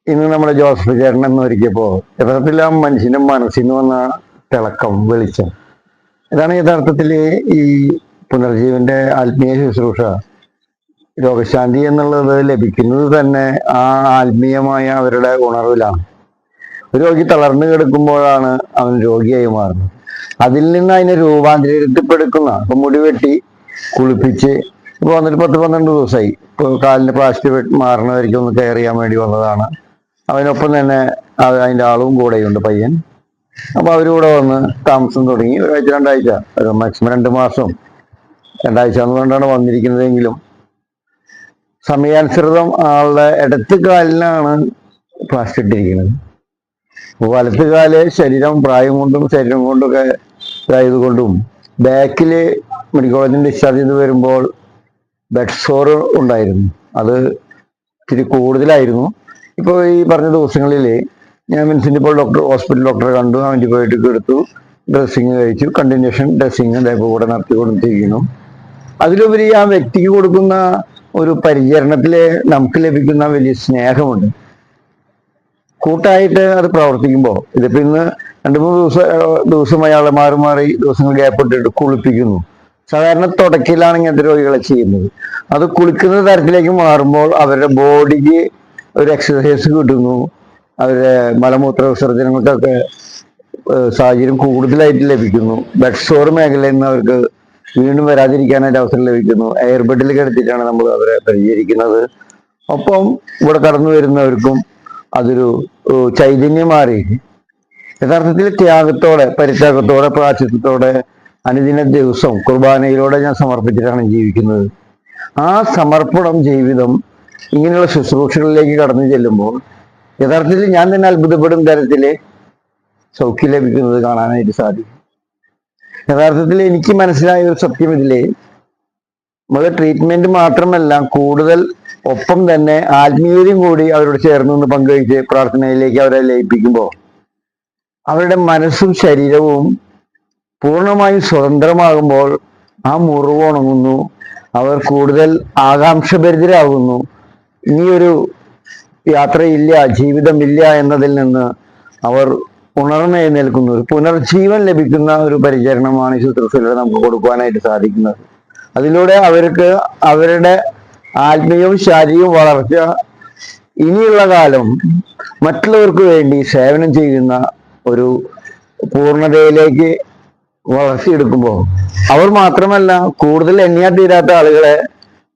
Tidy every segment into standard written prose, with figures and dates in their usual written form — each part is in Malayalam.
ഇന്ന് നമ്മുടെ ജോസഫ് ചേട്ടൻ എന്ന് ഒരുക്കിയപ്പോ യഥാർത്ഥത്തിൽ ആ മനുഷ്യന്റെ മനസ്സിൽ നിന്ന് വന്ന തിളക്കം വെളിച്ചം ഇതാണ് യഥാർത്ഥത്തിൽ ഈ പുനർജീവന്റെ ആത്മീയ ശുശ്രൂഷ. രോഗശാന്തി എന്നുള്ളത് ലഭിക്കുന്നത് തന്നെ ആ ആത്മീയമായ അവരുടെ ഉണർവിലാണ്. ഒരു രോഗി തളർന്നു കിടക്കുമ്പോഴാണ് അവൻ രോഗിയായി മാറുന്നത്. അതിൽ നിന്ന് അതിനെ രൂപാന്തരപ്പെടുക്കുന്ന ഇപ്പൊ മുടി വെട്ടി കുളിപ്പിച്ച് ഇപ്പൊ വന്നിട്ട് 10-12 ദിവസമായി. ഇപ്പൊ കാലിന് പ്ലാസ്റ്റിക് മാറണമായിരിക്കും ഒന്ന് കെയർ ചെയ്യാൻ വേണ്ടി വന്നതാണ്. അവനൊപ്പം തന്നെ അതിൻ്റെ ആളും കൂടെയുണ്ട്, പയ്യൻ. അപ്പൊ അവരിവിടെ വന്ന് താമസം തുടങ്ങി. ഒരാഴ്ച 2 ആഴ്ച, ഒരു മാക്സിമം 2 മാസം, 2 ആഴ്ച എന്നുകൊണ്ടാണ് വന്നിരിക്കുന്നതെങ്കിലും സമയാനുസൃതം ആളുടെ ഇടത്ത് കാലിനാണ് പ്ലാസ്റ്റർ ഇട്ടിരിക്കുന്നത്. വലത്ത് കാല് ശരീരം പ്രായം കൊണ്ടും ശരീരം കൊണ്ടൊക്കെ ഇതായതുകൊണ്ടും ബാക്കില് മെഡിക്കൽ കോളേജിൽ ഡിസ്ചാർജ് ചെയ്ത് വരുമ്പോൾ ബെഡ് സോർ ഉണ്ടായിരുന്നു. അത് ഇത്തിരി കൂടുതലായിരുന്നു. ഇപ്പോൾ ഈ പറഞ്ഞ ദിവസങ്ങളിൽ ഞാൻ മുനിസിപ്പൽ ഹോസ്പിറ്റൽ ഡോക്ടറെ കണ്ടു, ആന്റിബയോട്ടിക് എടുത്തു, ഡ്രസ്സിങ് കഴിച്ചു, കണ്ടിന്യൂഷൻ ഡ്രസ്സിങ് അതേപോലെ കൂടെ നടത്തിക്കൊണ്ടിരിക്കുന്നു. അതിലുപരി ആ വ്യക്തിക്ക് കൊടുക്കുന്ന ഒരു പരിചരണത്തില് നമുക്ക് ലഭിക്കുന്ന വലിയ സ്നേഹമുണ്ട്. കൂട്ടായിട്ട് അത് പ്രവർത്തിക്കുമ്പോൾ ഇതിപ്പോ ഇന്ന് 2-3 ദിവസം അയാളെ മാറി മാറി ദിവസങ്ങൾ ഗ്യാപ്പ് ഇട്ടിട്ട് കുളിപ്പിക്കുന്നു. സാധാരണ തുടക്കയിലാണ് ഇങ്ങനത്തെ രോഗികളെ ചെയ്യുന്നത്. അത് കുളിക്കുന്ന തരത്തിലേക്ക് മാറുമ്പോൾ അവരുടെ ബോഡിക്ക് ഒരു എക്സസൈസ് കിട്ടുന്നു. അവരുടെ മലമൂത്ര വിസർജനങ്ങൾക്കൊക്കെ സാഹചര്യം കൂടുതലായിട്ട് ലഭിക്കുന്നു. ബെഡ് സോർ മേഖലയിൽ നിന്ന് അവർക്ക് വീണ്ടും വരാതിരിക്കാനായിട്ട് അവസരം ലഭിക്കുന്നു. എയർ ബെഡിൽ കിടത്തിയിട്ടാണ് നമ്മൾ അവരെ പരിചരിക്കുന്നത്. ഒപ്പം ഇവിടെ കടന്നു വരുന്നവർക്കും അതൊരു ചൈതന്യം മാറി യഥാർത്ഥത്തിൽ ത്യാഗത്തോടെ, പരിത്യാഗത്തോടെ, പ്രായശ്ചിത്തത്തോടെ അനുദിന ദിവസം കുർബാനയിലൂടെ ഞാൻ സമർപ്പിച്ചിട്ടാണ് ജീവിക്കുന്നത്. ആ സമർപ്പണം ജീവിതം ഇങ്ങനെയുള്ള ശുശ്രൂഷകളിലേക്ക് കടന്നു ചെല്ലുമ്പോൾ യഥാർത്ഥത്തിൽ ഞാൻ തന്നെ അത്ഭുതപ്പെടും തരത്തില് സൗഖ്യം ലഭിക്കുന്നത് കാണാനായിട്ട് സാധിക്കും. യഥാർത്ഥത്തിൽ എനിക്ക് മനസ്സിലായ ഒരു സത്യം ഇതില് നമ്മൾ ട്രീറ്റ്മെന്റ് മാത്രമല്ല, കൂടുതൽ ഒപ്പം തന്നെ ആത്മീയതയും കൂടി അവരോട് ചേർന്ന് നിന്ന് പങ്കുവയ്ച്ച് പ്രാർത്ഥനയിലേക്ക് അവരെ ലയിപ്പിക്കുമ്പോൾ അവരുടെ മനസ്സും ശരീരവും പൂർണ്ണമായും സ്വതന്ത്രമാകുമ്പോൾ ആ മുറിവ് ഉണങ്ങുന്നു. അവർ കൂടുതൽ ആകാംക്ഷഭരിതരാകുന്നു. ഇനിയൊരു യാത്രയില്ല, ജീവിതമില്ല എന്നതിൽ നിന്ന് അവർ ഉണർന്നെഴുന്നേൽക്കുന്നു. പുനർജീവൻ ലഭിക്കുന്ന ഒരു പരിചരണമാണ് ഈ ശുശ്രൂഷയിലൂടെ നമുക്ക് കൊടുക്കുവാനായിട്ട് സാധിക്കുന്നത്. അതിലൂടെ അവർക്ക് അവരുടെ ആത്മീയവും ശാരീരികവും വളർച്ച ഇനിയുള്ള കാലം മറ്റുള്ളവർക്ക് വേണ്ടി സേവനം ചെയ്യുന്ന ഒരു പൂർണ്ണതയിലേക്ക് വളർത്തിയെടുക്കുമ്പോൾ അവർ മാത്രമല്ല, കൂടുതൽ എണ്ണിയാ തീരാത്ത ആളുകളെ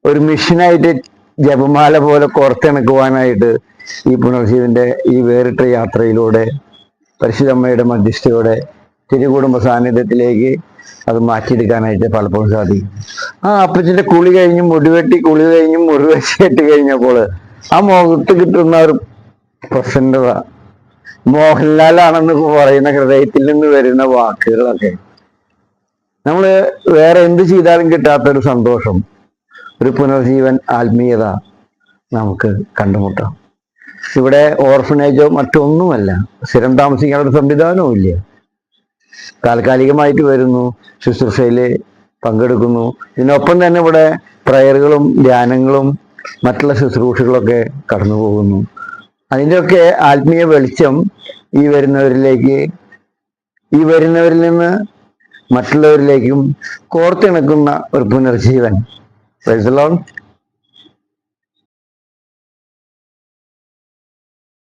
ഒരു മിഷനായിട്ട് ജപമാല പോലെ കോർത്തിണക്കുവാനായിട്ട് ഈ പുനർജീവന്റെ ഈ വേറിട്ട യാത്രയിലൂടെ പരിശുദ്ധമ്മയുടെ മധ്യസ്ഥയോടെ തിരുകുടുംബ സാന്നിധ്യത്തിലേക്ക് അത് മാറ്റിയെടുക്കാനായിട്ട് പലപ്പോഴും സാധിക്കും. ആ അപ്പച്ചന്റെ കുളി കഴിഞ്ഞും മുടിവെട്ടി കുളി കഴിഞ്ഞും മുറിവെട്ടി കഴിഞ്ഞപ്പോൾ ആ മുഖത്ത് കിട്ടുന്ന ഒരു പ്രസന്നത, മോഹൻലാലാണെന്ന് പറയുന്ന ഹൃദയത്തിൽ നിന്ന് വരുന്ന വാക്കുകളൊക്കെ നമ്മൾ വേറെ എന്ത് ചെയ്താലും കിട്ടാത്തൊരു സന്തോഷം, ഒരു പുനർജീവൻ ആത്മീയത നമുക്ക് കണ്ടുമുട്ടാം. ഇവിടെ ഓർഫനേജോ മറ്റൊന്നുമല്ല, സ്ഥിരം താമസിക്കാനുള്ള സംവിധാനവും ഇല്ല. താൽക്കാലികമായിട്ട് വരുന്നു, ശുശ്രൂഷയില് പങ്കെടുക്കുന്നു. ഇതിനൊപ്പം തന്നെ ഇവിടെ പ്രയറുകളും ധ്യാനങ്ങളും മറ്റുള്ള ശുശ്രൂഷകളൊക്കെ കടന്നു പോകുന്നു. അതിൻ്റെയൊക്കെ ആത്മീയ വെളിച്ചം ഈ വരുന്നവരിൽ നിന്ന് മറ്റുള്ളവരിലേക്കും കോർത്തിണക്കുന്ന ഒരു പുനർജീവൻ. Praise the Lord.